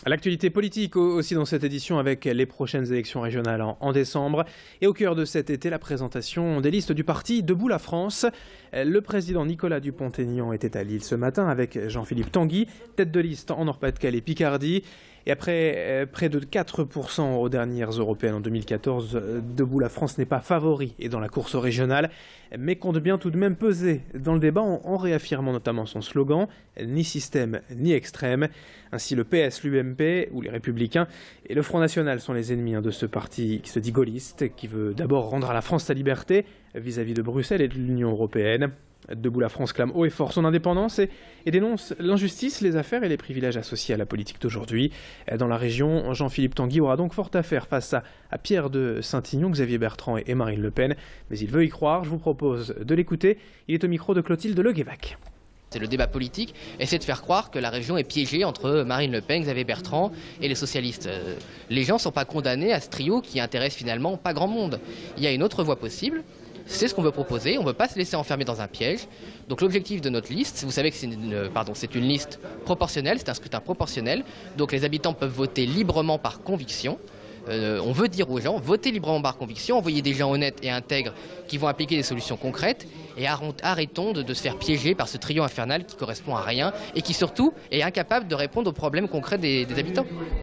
L'actualité politique aussi dans cette édition avec les prochaines élections régionales en décembre. Et au cœur de cet été, la présentation des listes du parti Debout la France. Le président Nicolas Dupont-Aignan était à Lille ce matin avec Jean-Philippe Tanguy, tête de liste en Nord-Pas-de-Calais Picardie. Et après près de 4% aux dernières européennes en 2014, Debout la France n'est pas favori et dans la course régionale, mais compte bien tout de même peser dans le débat en réaffirmant notamment son slogan « Ni système ni extrême ». Ainsi le PS, l'UMP ou les Républicains et le Front National sont les ennemis de ce parti qui se dit gaulliste, qui veut d'abord rendre à la France sa liberté vis-à-vis de Bruxelles et de l'Union européenne. Debout la France clame haut et fort son indépendance et dénonce l'injustice, les affaires et les privilèges associés à la politique d'aujourd'hui. Dans la région, Jean-Philippe Tanguy aura donc fort à faire face à Pierre de Saint-Ignon, Xavier Bertrand et Marine Le Pen. Mais il veut y croire, je vous propose de l'écouter. Il est au micro de Clotilde Leguévac. C'est le débat politique, essayer de faire croire que la région est piégée entre Marine Le Pen, Xavier Bertrand et les socialistes. Les gens ne sont pas condamnés à ce trio qui intéresse finalement pas grand monde. Il y a une autre voie possible. C'est ce qu'on veut proposer, on ne veut pas se laisser enfermer dans un piège. Donc l'objectif de notre liste, vous savez que c'est une liste proportionnelle, c'est un scrutin proportionnel. Donc les habitants peuvent voter librement par conviction. On veut dire aux gens, votez librement par conviction, envoyez des gens honnêtes et intègres qui vont appliquer des solutions concrètes et arrêtons de se faire piéger par ce trio infernal qui correspond à rien et qui surtout est incapable de répondre aux problèmes concrets des habitants.